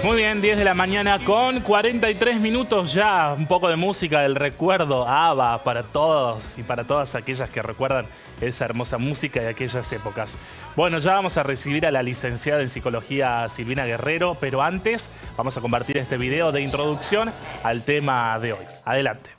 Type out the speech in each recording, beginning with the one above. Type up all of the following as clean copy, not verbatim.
Muy bien, 10 de la mañana con 43 minutos ya. Un poco de música del recuerdo. ABBA para todos y para todas aquellas que recuerdan esa hermosa música de aquellas épocas. Bueno, ya vamos a recibir a la licenciada en Psicología Silvina Guerrero, pero antes vamos a compartir este video de introducción al tema de hoy. Adelante.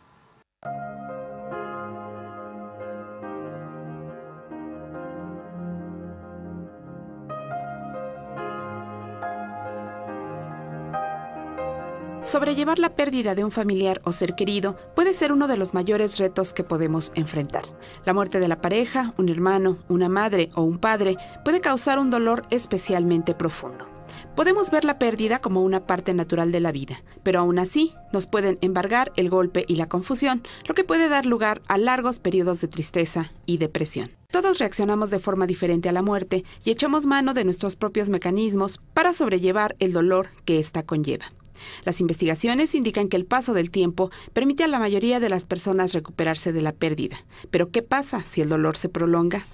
Sobrellevar la pérdida de un familiar o ser querido puede ser uno de los mayores retos que podemos enfrentar. La muerte de la pareja, un hermano, una madre o un padre puede causar un dolor especialmente profundo. Podemos ver la pérdida como una parte natural de la vida, pero aún así nos pueden embargar el golpe y la confusión, lo que puede dar lugar a largos periodos de tristeza y depresión. Todos reaccionamos de forma diferente a la muerte y echamos mano de nuestros propios mecanismos para sobrellevar el dolor que ésta conlleva. Las investigaciones indican que el paso del tiempo permite a la mayoría de las personas recuperarse de la pérdida. Pero ¿qué pasa si el dolor se prolonga?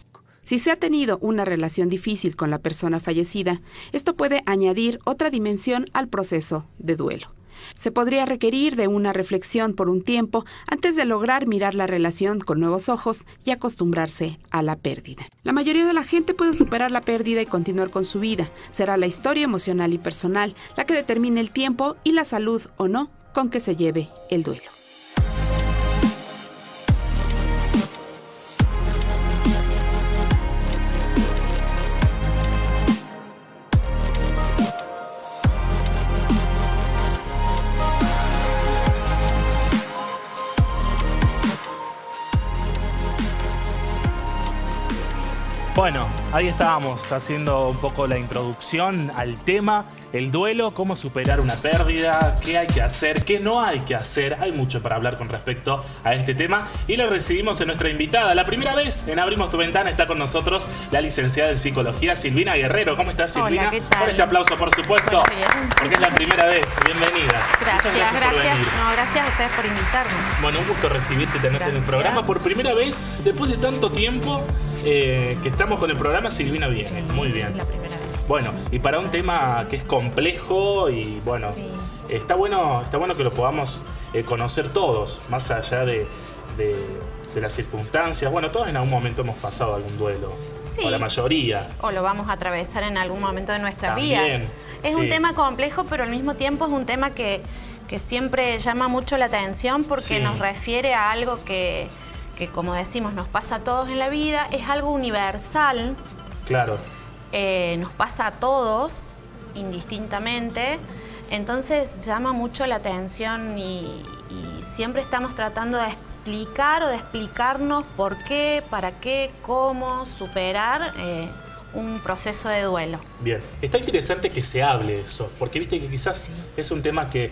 Si se ha tenido una relación difícil con la persona fallecida, esto puede añadir otra dimensión al proceso de duelo. Se podría requerir de una reflexión por un tiempo antes de lograr mirar la relación con nuevos ojos y acostumbrarse a la pérdida. La mayoría de la gente puede superar la pérdida y continuar con su vida. Será la historia emocional y personal la que determine el tiempo y la salud o no con que se lleve el duelo. Bueno, ahí estábamos haciendo un poco la introducción al tema, el duelo, cómo superar una pérdida, qué hay que hacer, qué no hay que hacer. Hay mucho para hablar con respecto a este tema y lo recibimos en nuestra invitada. La primera vez en Abrimos tu Ventana está con nosotros la licenciada en Psicología Silvina Guerrero. ¿Cómo estás, Silvina? Hola, ¿qué tal? Con este aplauso, por supuesto, porque es la primera vez. Bienvenida. Gracias, Muchas gracias por venir. No, gracias a ustedes por invitarme. Bueno, un gusto recibirte y tenerte en el programa. Por primera vez, después de tanto tiempo que estamos con el programa, Silvina viene. Muy bien. La primera vez. Bueno, y para un tema que es complejo y bueno, Sí. está bueno que lo podamos conocer todos, más allá de las circunstancias. Bueno, todos en algún momento hemos pasado algún duelo, Sí. o la mayoría. O lo vamos a atravesar en algún momento de nuestra También, vida. Es sí. un tema complejo, pero al mismo tiempo es un tema que siempre llama mucho la atención porque Sí. nos refiere a algo que, como decimos, nos pasa a todos en la vida. Es algo universal. Claro. Nos pasa a todos, indistintamente. Entonces llama mucho la atención y siempre estamos tratando de explicar o de explicarnos por qué, para qué, cómo superar un proceso de duelo. Bien, está interesante que se hable de eso, porque viste que quizás es un tema que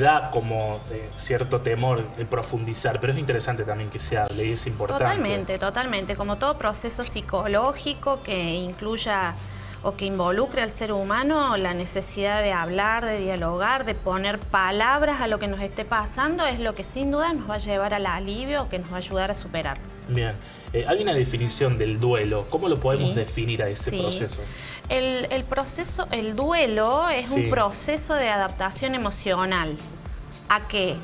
da como cierto temor el profundizar, pero es interesante también que se hable y es importante. Totalmente, totalmente. Como todo proceso psicológico que incluya o que involucre al ser humano, la necesidad de hablar, de dialogar, de poner palabras a lo que nos esté pasando es lo que sin duda nos va a llevar al alivio o que nos va a ayudar a superarlo. Bien, hay una definición del duelo. ¿Cómo lo podemos Sí. definir a ese Sí. proceso? El duelo es Sí. un proceso de adaptación emocional. ¿A qué?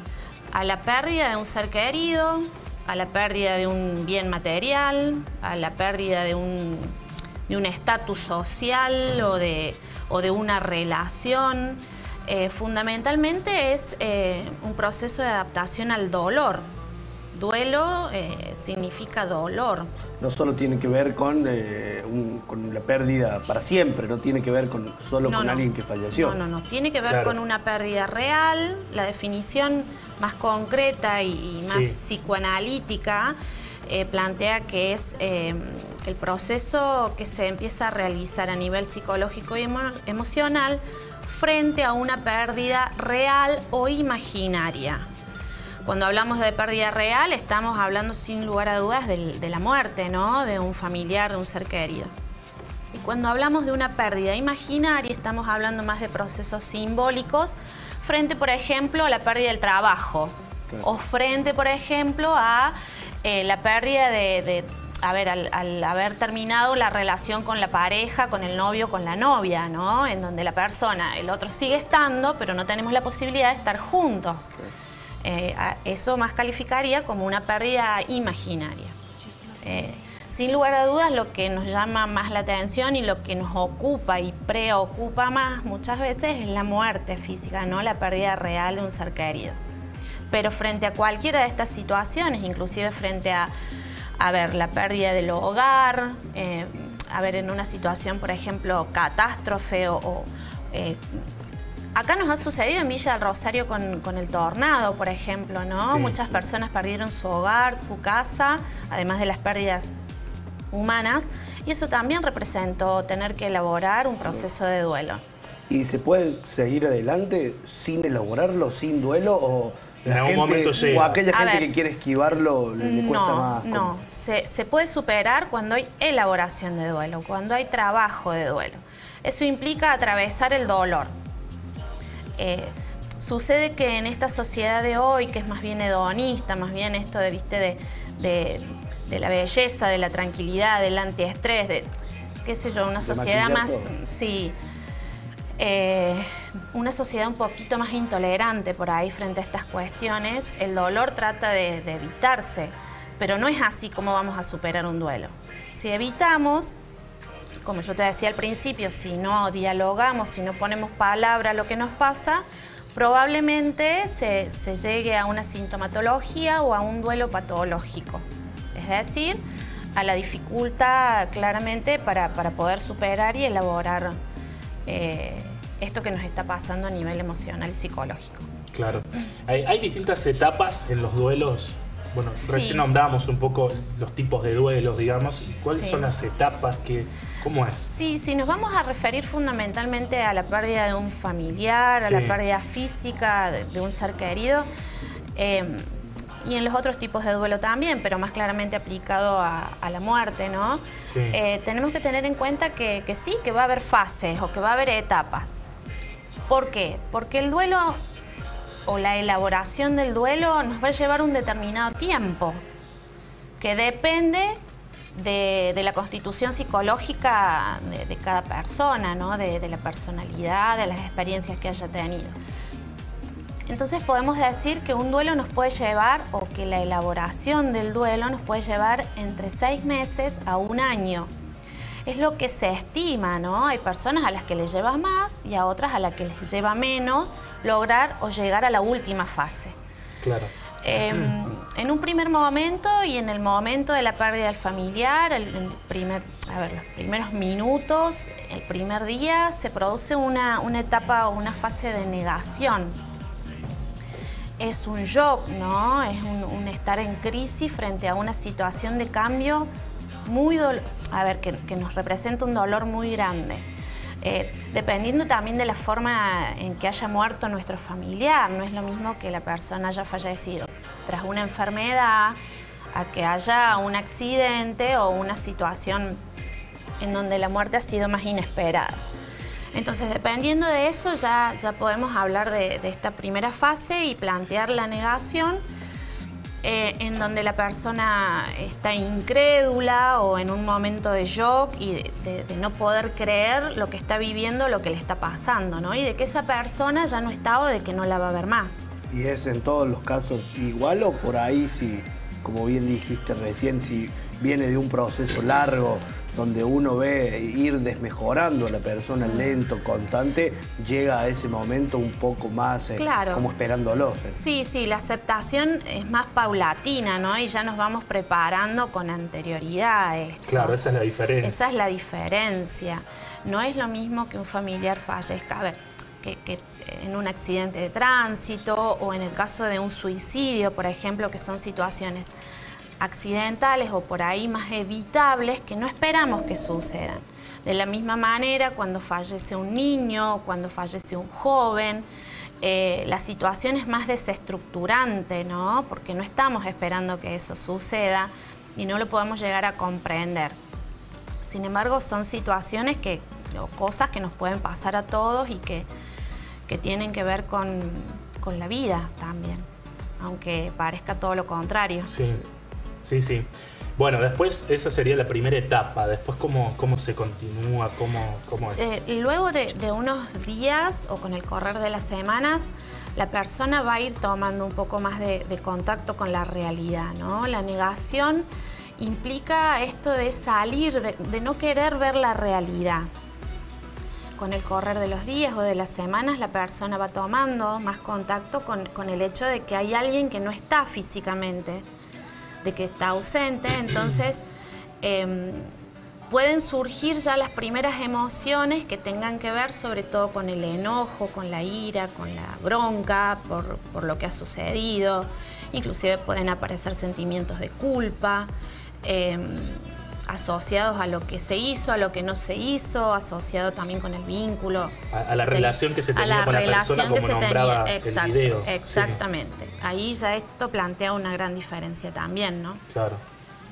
A la pérdida de un ser querido, a la pérdida de un bien material, a la pérdida de un estatus social o de una relación. Fundamentalmente es un proceso de adaptación al dolor. Duelo significa dolor. No solo tiene que ver con la pérdida para siempre, no tiene que ver solo con alguien que falleció. No. Tiene que ver Claro. con una pérdida real. La definición más concreta y más Sí. psicoanalítica plantea que es el proceso que se empieza a realizar a nivel psicológico y emocional frente a una pérdida real o imaginaria. Cuando hablamos de pérdida real, estamos hablando sin lugar a dudas de la muerte, ¿no? De un familiar, de un ser querido. Y cuando hablamos de una pérdida imaginaria, estamos hablando más de procesos simbólicos frente, por ejemplo, a la pérdida del trabajo. Claro. O frente, por ejemplo, a la pérdida al haber terminado la relación con la pareja, con el novio, con la novia, ¿no? En donde la persona, el otro sigue estando, pero no tenemos la posibilidad de estar juntos. Eso más calificaría como una pérdida imaginaria. Sin lugar a dudas, lo que nos llama más la atención y lo que nos ocupa y preocupa más muchas veces es la muerte física, ¿no? La pérdida real de un ser querido. Pero frente a cualquiera de estas situaciones, inclusive frente a ver, la pérdida del hogar, a ver, en una situación, por ejemplo, catástrofe acá nos ha sucedido en Villa del Rosario con el tornado, por ejemplo, ¿no? Sí. Muchas personas perdieron su hogar, su casa, además de las pérdidas humanas, y eso también representó tener que elaborar un proceso de duelo. ¿Y se puede seguir adelante sin elaborarlo, sin duelo, o la gente, momento llega? O aquella gente que quiere esquivarlo le cuesta más? No, se puede superar cuando hay elaboración de duelo, cuando hay trabajo de duelo. Eso implica atravesar el dolor. Sucede que en esta sociedad de hoy, que es más bien hedonista, más bien esto de, ¿viste? de la belleza, de la tranquilidad, del antiestrés, de, qué sé yo, una sociedad más... Sí, una sociedad un poquito más intolerante por ahí frente a estas cuestiones. El dolor trata de evitarse, pero no es así como vamos a superar un duelo. Si evitamos, como yo te decía al principio, si no dialogamos, si no ponemos palabra a lo que nos pasa, probablemente se llegue a una sintomatología o a un duelo patológico. Es decir, a la dificultad claramente para poder superar y elaborar esto que nos está pasando a nivel emocional y psicológico. Claro. Hay distintas etapas en los duelos. Bueno, sí. Recién nombrábamos un poco los tipos de duelos, digamos. ¿Cuáles son las etapas? ¿Cómo es? Sí, nos vamos a referir fundamentalmente a la pérdida de un familiar, a la pérdida física de un ser querido, y en los otros tipos de duelo también, pero más claramente aplicado a la muerte, ¿no? Sí. Tenemos que tener en cuenta que sí, que va a haber fases o que va a haber etapas. ¿Por qué? Porque el duelo o la elaboración del duelo nos va a llevar un determinado tiempo, que depende de la constitución psicológica de cada persona, ¿no? De la personalidad, de las experiencias que haya tenido. Entonces podemos decir que un duelo nos puede llevar, o que la elaboración del duelo nos puede llevar entre 6 meses a 1 año. Es lo que se estima, ¿no? Hay personas a las que les lleva más y a otras a las que les lleva menos lograr o llegar a la última fase. Claro. En un primer momento y en el momento de la pérdida del familiar, los primeros minutos, el primer día, se produce una etapa o una fase de negación. Es un shock, ¿no? Es un estar en crisis frente a una situación de cambio muy que nos representa un dolor muy grande. Dependiendo también de la forma en que haya muerto nuestro familiar, no es lo mismo que la persona haya fallecido tras una enfermedad, a que haya un accidente o una situación en donde la muerte ha sido más inesperada. Entonces, dependiendo de eso, ya podemos hablar de esta primera fase y plantear la negación, en donde la persona está incrédula o en un momento de shock y de no poder creer lo que está viviendo, lo que le está pasando, ¿no? Y de que esa persona ya no está o de que no la va a ver más. ¿Y es en todos los casos igual o por ahí, si, como bien dijiste recién, si viene de un proceso largo donde uno ve ir desmejorando a la persona lento, constante, llega a ese momento un poco más claro, como esperándolo? Sí, la aceptación es más paulatina, ¿no? Y ya nos vamos preparando con anterioridad a esto. Claro, esa es la diferencia. Esa es la diferencia. No es lo mismo que un familiar fallezca, a ver, que en un accidente de tránsito o en el caso de un suicidio, por ejemplo, que son situaciones accidentales o por ahí más evitables que no esperamos que sucedan. De la misma manera, cuando fallece un niño, cuando fallece un joven, la situación es más desestructurante, ¿no? Porque no estamos esperando que eso suceda y no lo podemos llegar a comprender. Sin embargo, son situaciones o cosas que nos pueden pasar a todos y que tienen que ver con la vida también, aunque parezca todo lo contrario. Sí. Bueno, después esa sería la primera etapa. Después, ¿cómo se continúa? ¿Cómo es? Luego de unos días o con el correr de las semanas, la persona va a ir tomando un poco más de contacto con la realidad, ¿no? La negación implica esto de salir, de no querer ver la realidad. Con el correr de los días o de las semanas, la persona va tomando más contacto con el hecho de que hay alguien que no está físicamente, de que está ausente. Entonces pueden surgir ya las primeras emociones que tengan que ver sobre todo con el enojo, con la ira, con la bronca por lo que ha sucedido. Inclusive pueden aparecer sentimientos de culpa, asociados a lo que se hizo, a lo que no se hizo, asociado también con el vínculo. A la relación que se tenía con la persona, como nombraba el video. Exactamente. Sí. Ahí ya esto plantea una gran diferencia también, ¿no? Claro.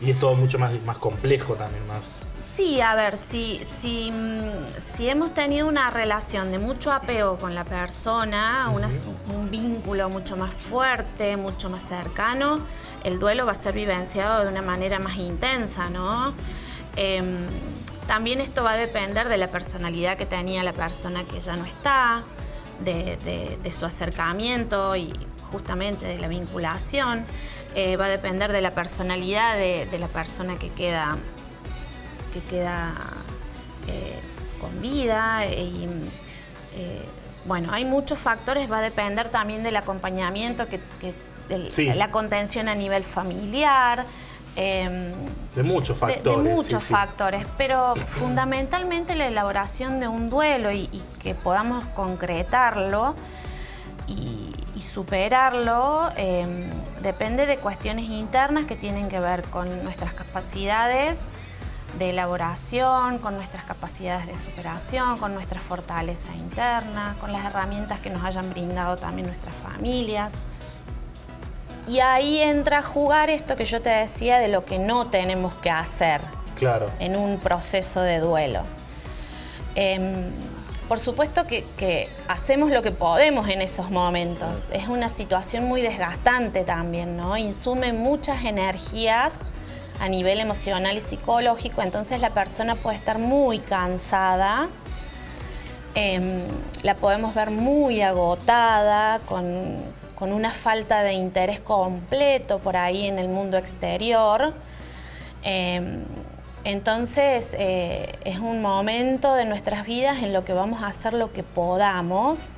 Y es todo mucho más complejo también, más... Sí, a ver, si hemos tenido una relación de mucho apego con la persona, un vínculo mucho más fuerte, mucho más cercano, el duelo va a ser vivenciado de una manera más intensa, ¿no? También esto va a depender de la personalidad que tenía la persona que ya no está, de su acercamiento y justamente de la vinculación. Va a depender de la personalidad de la persona que queda con vida. Bueno, hay muchos factores, va a depender también del acompañamiento, la contención a nivel familiar. De muchos factores. De muchos factores, pero fundamentalmente la elaboración de un duelo y que podamos concretarlo y superarlo depende de cuestiones internas que tienen que ver con nuestras capacidades de elaboración, con nuestras capacidades de superación, con nuestra fortaleza interna, con las herramientas que nos hayan brindado también nuestras familias. Y ahí entra a jugar esto que yo te decía de lo que no tenemos que hacer en un proceso de duelo. Por supuesto que hacemos lo que podemos en esos momentos. Es una situación muy desgastante también, ¿no? Insume muchas energías a nivel emocional y psicológico, entonces la persona puede estar muy cansada, la podemos ver muy agotada, con una falta de interés completo por ahí en el mundo exterior. Entonces es un momento de nuestras vidas en lo que vamos a hacer lo que podamos.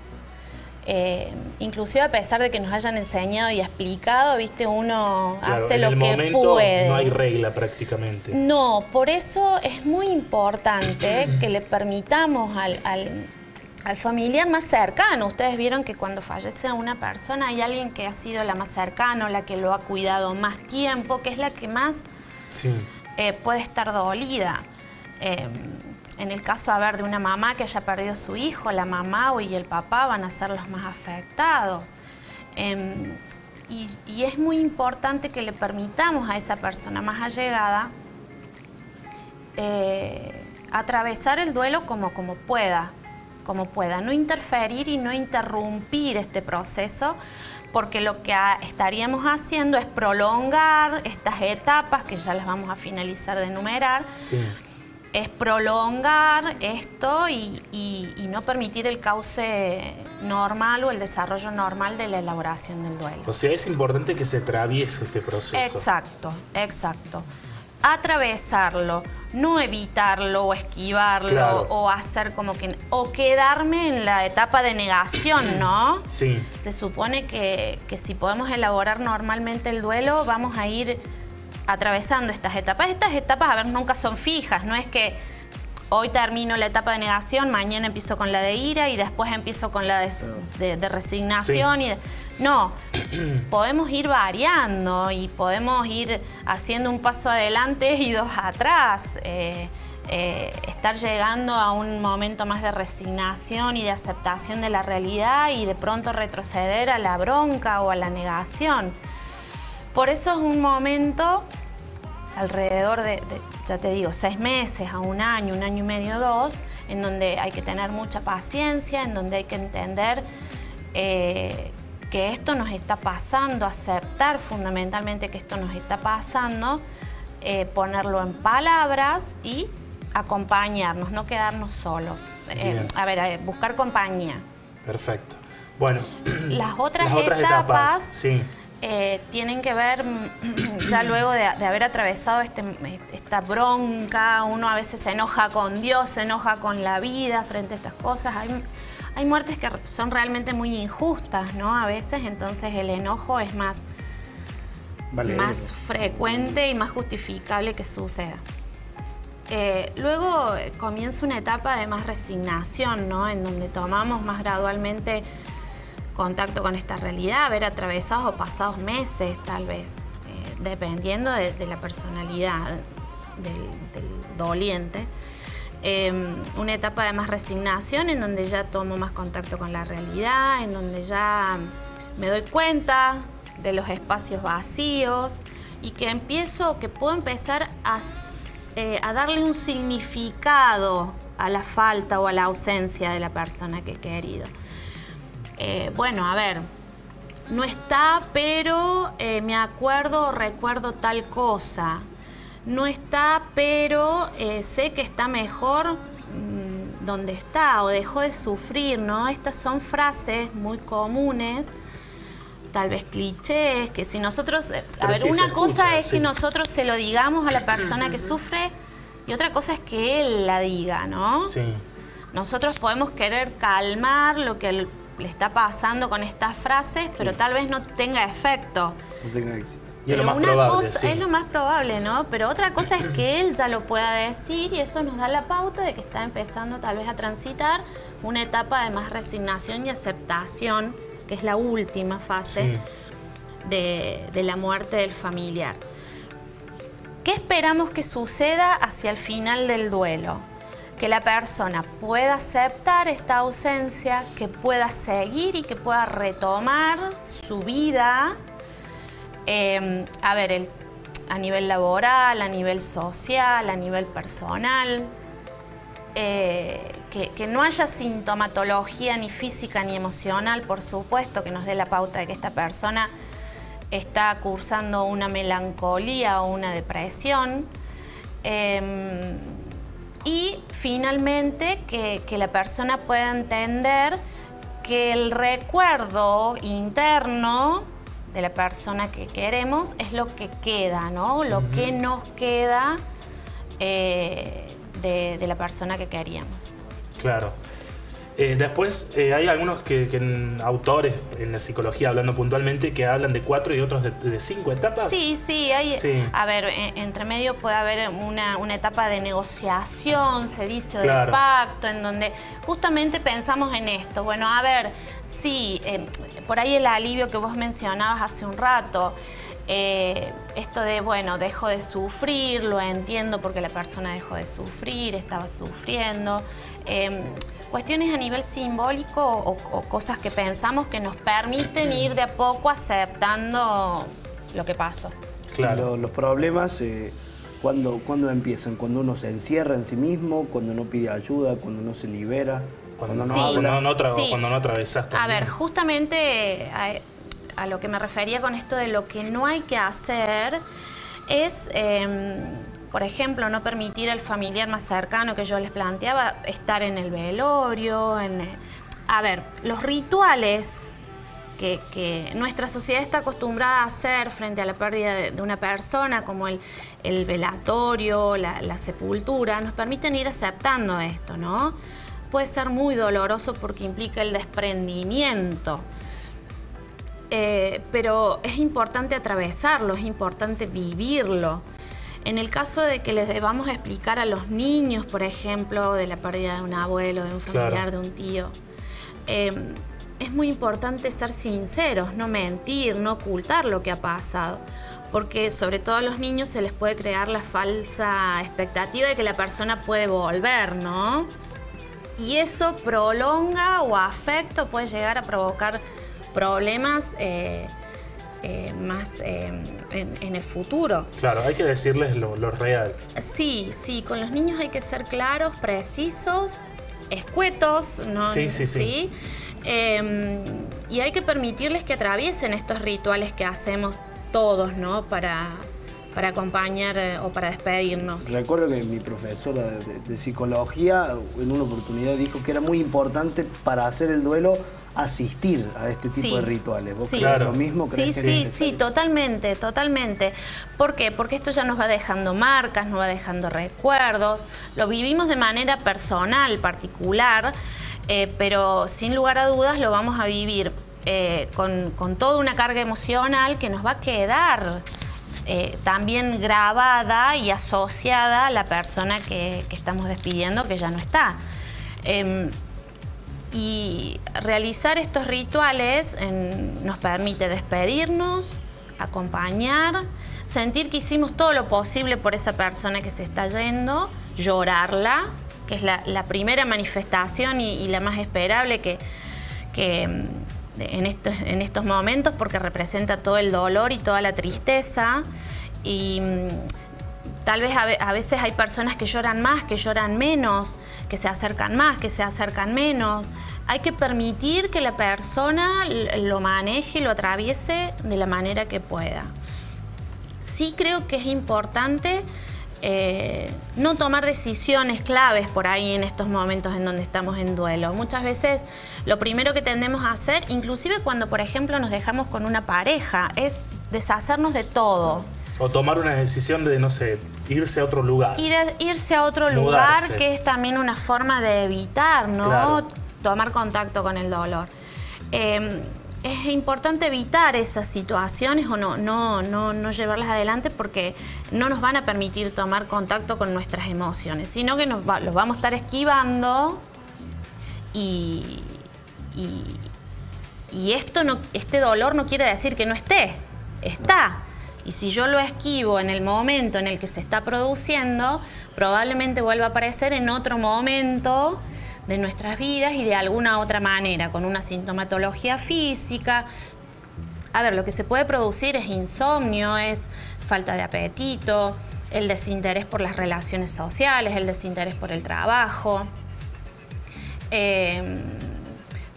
Inclusive a pesar de que nos hayan enseñado y explicado, ¿viste? Uno hace lo que puede. No hay regla prácticamente. No, por eso es muy importante que le permitamos al familiar más cercano. Ustedes vieron que cuando fallece una persona hay alguien que ha sido la más cercana, la que lo ha cuidado más tiempo, que es la que más puede estar dolida. En el caso, a ver, de una mamá que haya perdido a su hijo, la mamá y el papá van a ser los más afectados. Y es muy importante que le permitamos a esa persona más allegada atravesar el duelo como pueda. No interferir y no interrumpir este proceso, porque lo que estaríamos haciendo es prolongar estas etapas, que ya las vamos a finalizar de enumerar. Sí. Es prolongar esto y no permitir el cauce normal o el desarrollo normal de la elaboración del duelo. O sea, es importante que se atraviese este proceso. Exacto. Atravesarlo, no evitarlo o esquivarlo o hacer como que... O quedarme en la etapa de negación, ¿no? Sí. Se supone que si podemos elaborar normalmente el duelo, vamos a ir atravesando estas etapas. Estas etapas, a ver, nunca son fijas, no es que hoy termino la etapa de negación, mañana empiezo con la de ira y después empiezo con la de resignación. Sí. No, podemos ir variando y podemos ir haciendo un paso adelante y dos atrás. Estar llegando a un momento más de resignación y de aceptación de la realidad y de pronto retroceder a la bronca o a la negación. Por eso es un momento, alrededor de, ya te digo, 6 meses a un año y medio, 2, en donde hay que tener mucha paciencia, en donde hay que entender que esto nos está pasando, aceptar fundamentalmente que esto nos está pasando, ponerlo en palabras y acompañarnos, no quedarnos solos. Buscar compañía. Perfecto. Bueno, las otras etapas sí. Tienen que ver ya luego de haber atravesado esta bronca. Uno a veces se enoja con Dios, se enoja con la vida frente a estas cosas. Hay muertes que son realmente muy injustas, ¿no? A veces, entonces el enojo es más frecuente y más justificable que suceda. Luego comienza una etapa de más resignación, ¿no? En donde tomamos más gradualmente contacto con esta realidad, haber atravesado o pasados meses tal vez, dependiendo de la personalidad del doliente. Una etapa de más resignación en donde ya tomo más contacto con la realidad, en donde ya me doy cuenta de los espacios vacíos y que puedo empezar a darle un significado a la falta o a la ausencia de la persona que he querido. No está, pero me acuerdo o recuerdo tal cosa. No está, pero sé que está mejor donde está o dejó de sufrir, ¿no? Estas son frases muy comunes, tal vez clichés, que si nosotros... una cosa es que nosotros se lo digamos a la persona que sufre y otra cosa es que él la diga, ¿no? Sí. Nosotros podemos querer calmar lo que le está pasando con estas frases, pero tal vez no tenga efecto. No tenga éxito. Y es lo más probable, es lo más probable, ¿no? Pero otra cosa es que él ya lo pueda decir y eso nos da la pauta de que está empezando tal vez a transitar una etapa de más resignación y aceptación, que es la última fase de la muerte del familiar. ¿Qué esperamos que suceda hacia el final del duelo? Que la persona pueda aceptar esta ausencia, que pueda seguir y que pueda retomar su vida, a nivel laboral, a nivel social, a nivel personal, que no haya sintomatología ni física ni emocional, por supuesto, que nos dé la pauta de que esta persona está cursando una melancolía o una depresión. Y finalmente que la persona pueda entender que el recuerdo interno de la persona que queremos es lo que queda, ¿no? Lo que nos queda de la persona que queríamos. Claro. Después hay algunos autores en la psicología, hablando puntualmente, que hablan de 4 y otros de 5 etapas. Sí. Entre medio puede haber una etapa de negociación, sedicio, de pacto, en donde justamente pensamos en esto. Bueno, por ahí el alivio que vos mencionabas hace un rato, esto de, dejo de sufrir, lo entiendo porque la persona dejó de sufrir, estaba sufriendo. Cuestiones a nivel simbólico o cosas que pensamos que nos permiten ir de a poco aceptando lo que pasó. Claro. Los problemas, ¿cuándo empiezan? Cuando uno se encierra en sí mismo, cuando no pide ayuda, cuando no se libera, cuando no habla. Cuando no atravesás también. Justamente a lo que me refería con esto de lo que no hay que hacer es... por ejemplo, no permitir al familiar más cercano que yo les planteaba estar en el velorio. Los rituales que nuestra sociedad está acostumbrada a hacer frente a la pérdida de una persona, como el velatorio, la sepultura, nos permiten ir aceptando esto, ¿no? Puede ser muy doloroso porque implica el desprendimiento. Pero es importante atravesarlo, es importante vivirlo. En el caso de que les debamos explicar a los niños, por ejemplo, de la pérdida de un abuelo, de un familiar, de un tío, es muy importante ser sinceros, no mentir, no ocultar lo que ha pasado. Porque sobre todo a los niños se les puede crear la falsa expectativa de que la persona puede volver, ¿no? Y eso prolonga o afecta o puede llegar a provocar problemas más en el futuro. Claro, hay que decirles lo real. Sí, con los niños hay que ser claros, precisos, escuetos, ¿no? Sí. Y hay que permitirles que atraviesen estos rituales que hacemos todos, ¿no? Para acompañar o para despedirnos. Recuerdo que mi profesora de psicología en una oportunidad dijo que era muy importante para hacer el duelo asistir a este tipo de rituales. ¿Vos crees lo mismo? Sí, totalmente, totalmente. ¿Por qué? Porque esto ya nos va dejando marcas, nos va dejando recuerdos, lo vivimos de manera personal, particular, pero sin lugar a dudas lo vamos a vivir con toda una carga emocional que nos va a quedar también grabada y asociada a la persona que estamos despidiendo, que ya no está. Y realizar estos rituales nos permite despedirnos, acompañar, sentir que hicimos todo lo posible por esa persona que se está yendo, llorarla, que es la primera manifestación y la más esperable que en estos momentos, porque representa todo el dolor y toda la tristeza. Y tal vez a veces hay personas que lloran más, que lloran menos, que se acercan más, que se acercan menos. Hay que permitir que la persona lo maneje, lo atraviese de la manera que pueda. Sí creo que es importante no tomar decisiones claves por ahí en estos momentos en donde estamos en duelo. Muchas veces lo primero que tendemos a hacer, inclusive cuando por ejemplo nos dejamos con una pareja, es deshacernos de todo. O tomar una decisión de, no sé, irse a otro lugar. Irse a otro lugar, que es también una forma de evitar, ¿no? Claro. Tomar contacto con el dolor. Es importante evitar esas situaciones o no llevarlas adelante, porque no nos van a permitir tomar contacto con nuestras emociones, sino que los vamos a estar esquivando y este dolor no quiere decir que no esté, está. Y si yo lo esquivo en el momento en el que se está produciendo, probablemente vuelva a aparecer en otro momento de nuestras vidas y de alguna otra manera, con una sintomatología física. A ver, lo que se puede producir es insomnio, es falta de apetito, el desinterés por las relaciones sociales, el desinterés por el trabajo.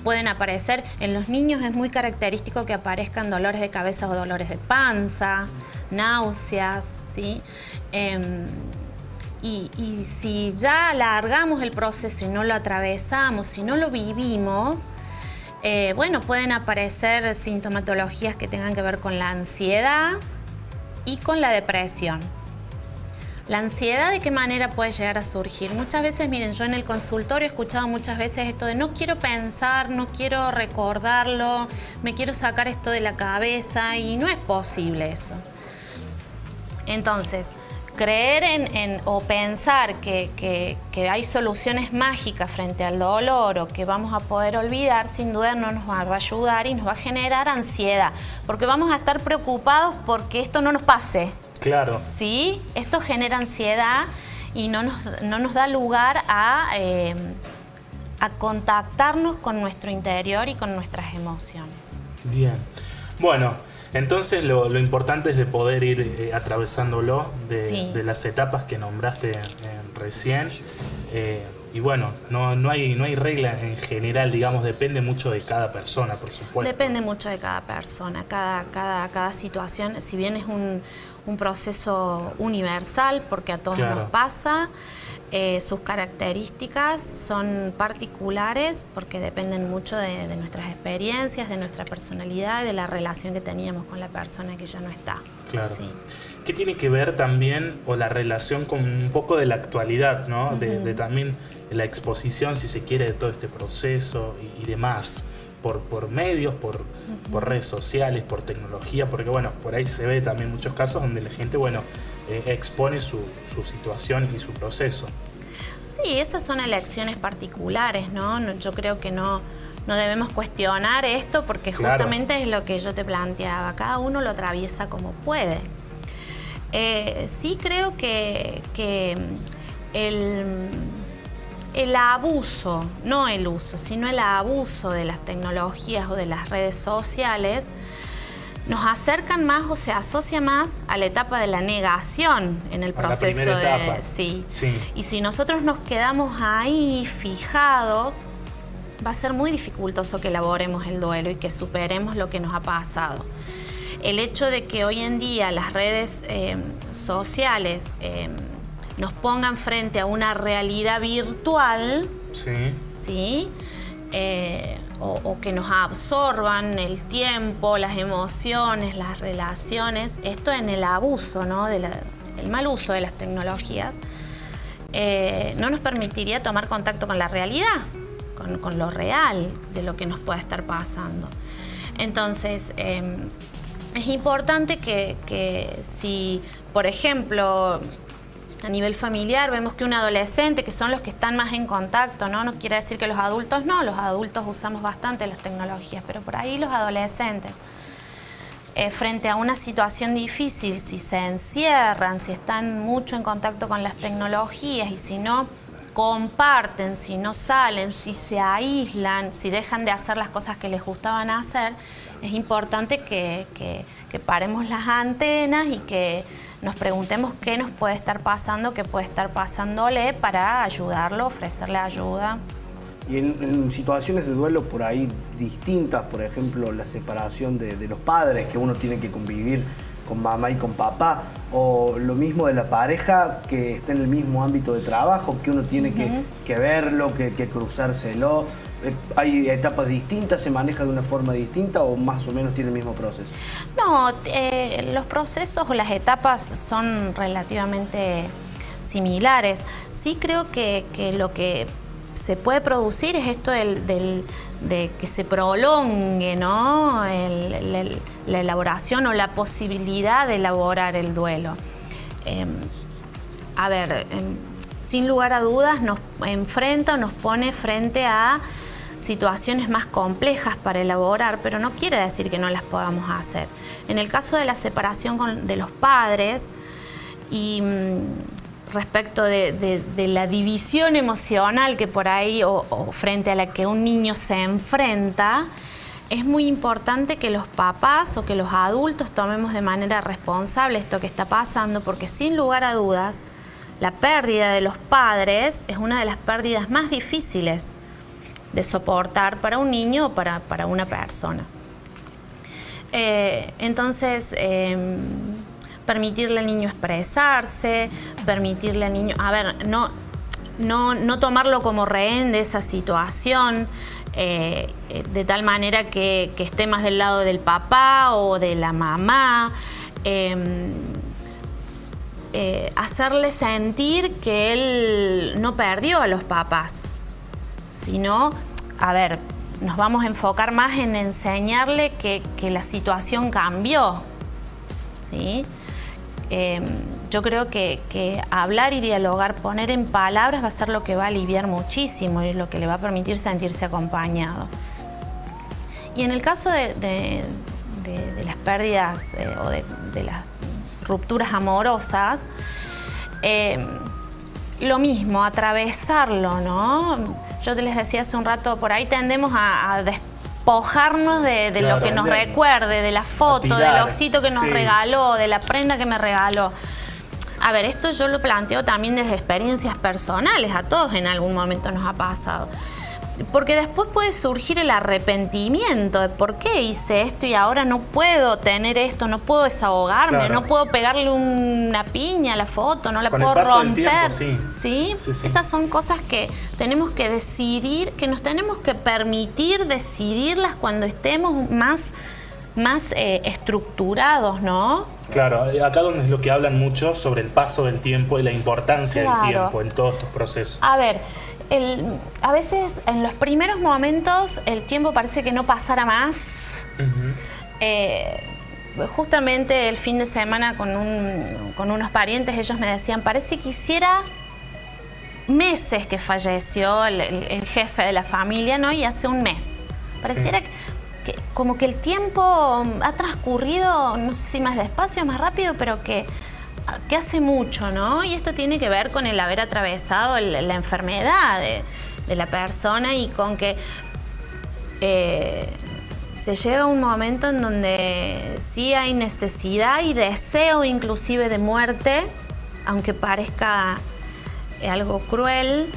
Pueden aparecer, en los niños es muy característico que aparezcan dolores de cabeza o dolores de panza, náuseas, ¿sí? Y si ya alargamos el proceso y no lo atravesamos, si no lo vivimos, bueno, pueden aparecer sintomatologías que tengan que ver con la ansiedad y con la depresión. La ansiedad, ¿de qué manera puede llegar a surgir? Muchas veces, miren, yo en el consultorio he escuchado muchas veces esto de no quiero pensar, no quiero recordarlo, me quiero sacar esto de la cabeza, y no es posible eso. Entonces, creer o pensar que hay soluciones mágicas frente al dolor o que vamos a poder olvidar, sin duda no nos va a ayudar y nos va a generar ansiedad, porque vamos a estar preocupados porque esto no nos pase. Claro. ¿Sí? Esto genera ansiedad y no nos da lugar a contactarnos con nuestro interior y con nuestras emociones. Bien. Bueno, entonces lo importante es de poder ir atravesándolo de las etapas que nombraste recién. Y bueno, no hay regla en general, digamos, depende mucho de cada persona, por supuesto. Depende mucho de cada persona, cada situación, si bien es un proceso universal, porque a todos nos pasa, sus características son particulares porque dependen mucho de nuestras experiencias, de nuestra personalidad, de la relación que teníamos con la persona que ya no está. Claro. Sí. ¿Qué tiene que ver también, o la relación con un poco de la actualidad, ¿no? De también la exposición, si se quiere, de todo este proceso y demás, por medios, por redes sociales, por tecnología, porque bueno, por ahí se ve también muchos casos donde la gente, bueno, expone su situación y su proceso. Sí, esas son elecciones particulares, ¿no? Yo creo que no debemos cuestionar esto, porque justamente es lo que yo te planteaba, cada uno lo atraviesa como puede. Sí creo que el abuso, no el uso, sino el abuso de las tecnologías o de las redes sociales nos acercan más o se asocia más a la etapa de la negación en el proceso de... etapa. Sí. Y si nosotros nos quedamos ahí fijados, va a ser muy dificultoso que elaboremos el duelo y que superemos lo que nos ha pasado. El hecho de que hoy en día las redes sociales nos pongan frente a una realidad virtual, ¿sí? O que nos absorban el tiempo, las emociones, las relaciones, esto en el abuso, ¿no? El mal uso de las tecnologías, no nos permitiría tomar contacto con la realidad, con lo real de lo que nos puede estar pasando. Entonces, es importante que si, por ejemplo, a nivel familiar vemos que un adolescente, que son los que están más en contacto, ¿no? No quiere decir que los adultos no, los adultos usamos bastante las tecnologías, pero por ahí los adolescentes, frente a una situación difícil, si se encierran, si están mucho en contacto con las tecnologías y si no comparten, si no salen, si se aíslan, si dejan de hacer las cosas que les gustaban hacer, es importante que paremos las antenas y que nos preguntemos qué nos puede estar pasando, qué puede estar pasándole para ayudarlo, ofrecerle ayuda. Y en situaciones de duelo por ahí distintas, por ejemplo, la separación de los padres, que uno tiene que convivir con mamá y con papá, o lo mismo de la pareja que está en el mismo ámbito de trabajo, que uno tiene que verlo, que cruzárselo. ¿Hay etapas distintas? ¿Se maneja de una forma distinta o más o menos tiene el mismo proceso? No, los procesos o las etapas son relativamente similares. Sí creo que lo que se puede producir es esto de que se prolongue, ¿no? La elaboración o la posibilidad de elaborar el duelo. Sin lugar a dudas nos enfrenta o nos pone frente a situaciones más complejas para elaborar, pero no quiere decir que no las podamos hacer. En el caso de la separación de los padres y respecto de la división emocional que por ahí o frente a la que un niño se enfrenta, es muy importante que los papás o que los adultos tomemos de manera responsable esto que está pasando, porque sin lugar a dudas la pérdida de los padres es una de las pérdidas más difíciles de soportar para un niño o para una persona. Entonces, permitirle al niño expresarse, permitirle al niño... no tomarlo como rehén de esa situación, de tal manera que esté más del lado del papá o de la mamá. Hacerle sentir que él no perdió a los papás, sino, nos vamos a enfocar más en enseñarle que la situación cambió, ¿sí? Yo creo que hablar y dialogar, poner en palabras va a ser lo que va a aliviar muchísimo y lo que le va a permitir sentirse acompañado. Y en el caso de las pérdidas o de las rupturas amorosas, lo mismo, atravesarlo, ¿no? Yo te les decía hace un rato, por ahí tendemos a despojarnos de lo que nos recuerde, de la foto, del osito que nos regaló, de la prenda que me regaló. Esto yo lo planteo también desde experiencias personales, a todos en algún momento nos ha pasado. Porque después puede surgir el arrepentimiento de por qué hice esto y ahora no puedo tener esto, no puedo desahogarme, no puedo pegarle una piña a la foto, no la puedo romper. ¿Sí? Esas son cosas que tenemos que decidir, que nos tenemos que permitir decidirlas cuando estemos más estructurados, ¿no? Claro, acá donde es lo que hablan mucho sobre el paso del tiempo y la importancia del tiempo en todos estos procesos. A veces en los primeros momentos el tiempo parece que no pasara más. Justamente el fin de semana con unos parientes, ellos me decían, parece que hiciera meses que falleció el jefe de la familia, ¿no? Y hace un mes. Pareciera que como que el tiempo ha transcurrido, no sé si más despacio, más rápido, pero que hace mucho, ¿no? Y esto tiene que ver con el haber atravesado la enfermedad de la persona y con que se llega a un momento en donde sí hay necesidad y deseo inclusive de muerte, aunque parezca algo cruel.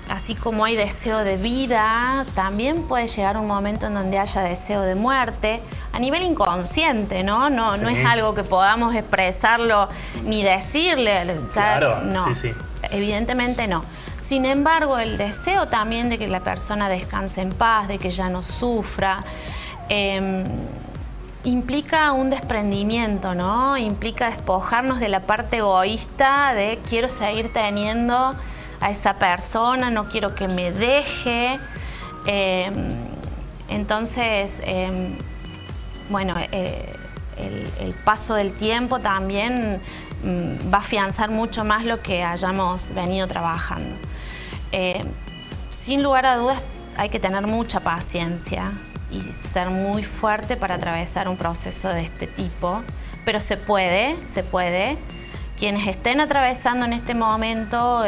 así como hay deseo de vida, también puede llegar un momento en donde haya deseo de muerte, a nivel inconsciente, ¿no? No es algo que podamos expresarlo ni decirle. Claro, no, sí. Evidentemente no. Sin embargo, el deseo también de que la persona descanse en paz, de que ya no sufra, implica un desprendimiento, ¿no? Implica despojarnos de la parte egoísta de quiero seguir teniendo a esa persona, no quiero que me deje. Entonces, bueno, el paso del tiempo también va a afianzar mucho más lo que hayamos venido trabajando. Sin lugar a dudas, hay que tener mucha paciencia y ser muy fuerte para atravesar un proceso de este tipo, pero se puede. Quienes estén atravesando en este momento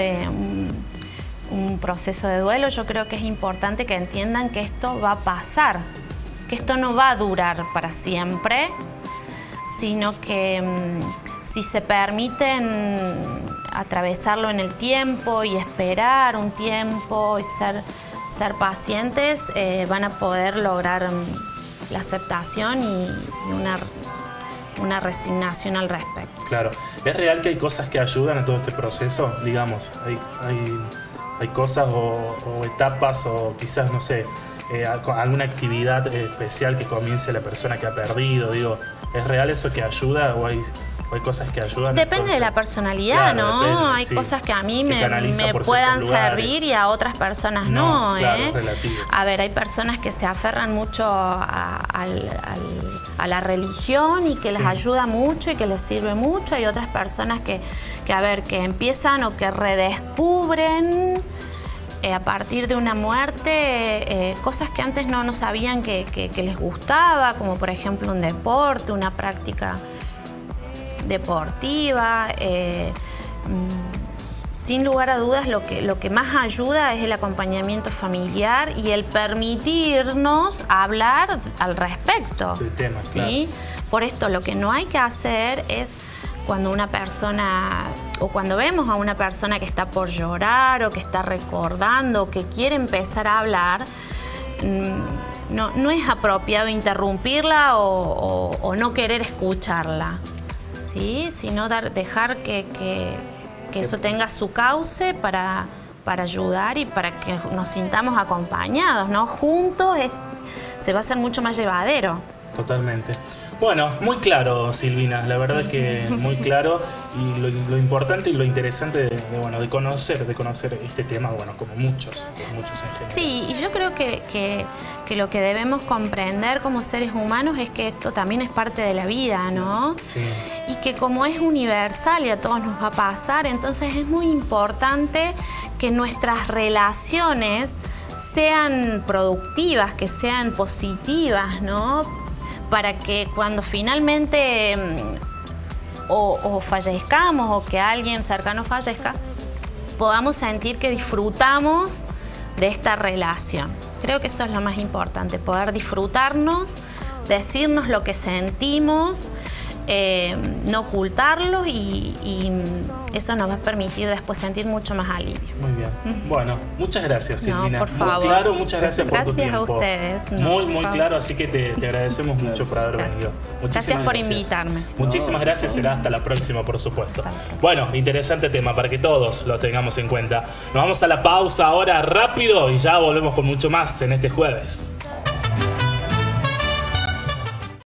un proceso de duelo, yo creo que es importante que entiendan que esto va a pasar, que esto no va a durar para siempre, sino que si se permiten atravesarlo en el tiempo y esperar un tiempo y ser pacientes, van a poder lograr la aceptación y una resignación al respecto. Claro. ¿Es real que hay cosas que ayudan a todo este proceso? Digamos, hay cosas o etapas o quizás, no sé, alguna actividad especial que comience la persona que ha perdido. Digo, ¿es real eso que ayuda o hay cosas que ayudan? Depende de la personalidad, claro, ¿no? Depende, hay cosas que a mí me puedan servir y a otras personas no, claro, es relativo. A ver, hay personas que se aferran mucho a la religión y que les ayuda mucho y que les sirve mucho. Hay otras personas que empiezan o que redescubren a partir de una muerte cosas que antes no sabían que les gustaba, como por ejemplo un deporte, una práctica deportiva. Sin lugar a dudas, lo que más ayuda es el acompañamiento familiar y el permitirnos hablar al respecto. El tema, ¿sí? Claro. Por esto, lo que no hay que hacer es cuando una persona, o cuando vemos a una persona que está por llorar o que está recordando o que quiere empezar a hablar, no es apropiado interrumpirla o no querer escucharla, ¿sí? Sino dejar que eso tenga su cauce para ayudar y para que nos sintamos acompañados, ¿no? Juntos se va a hacer mucho más llevadero. Totalmente. Bueno, muy claro, Silvina, la verdad que muy claro, y lo importante y lo interesante de conocer este tema, bueno, como muchos en general. Sí, y yo creo que lo que debemos comprender como seres humanos es que esto también es parte de la vida, ¿no? Sí. Y que como es universal y a todos nos va a pasar, entonces es muy importante que nuestras relaciones sean productivas, que sean positivas, ¿no? Para que cuando finalmente o fallezcamos o que alguien cercano fallezca, podamos sentir que disfrutamos de esta relación. Creo que eso es lo más importante, poder disfrutarnos, decirnos lo que sentimos, no ocultarlo y eso nos va a permitir después sentir mucho más alivio. Muy bien. Bueno, muchas gracias, Silvina. No, por favor. Muy claro, muchas gracias por tu tiempo. Gracias a ustedes. Muy claro, así que te agradecemos mucho por haber venido. Gracias por invitarme. Muchísimas gracias, será hasta la próxima, por supuesto. Bueno, interesante tema para que todos lo tengamos en cuenta. Nos vamos a la pausa ahora rápido y ya volvemos con mucho más en este jueves.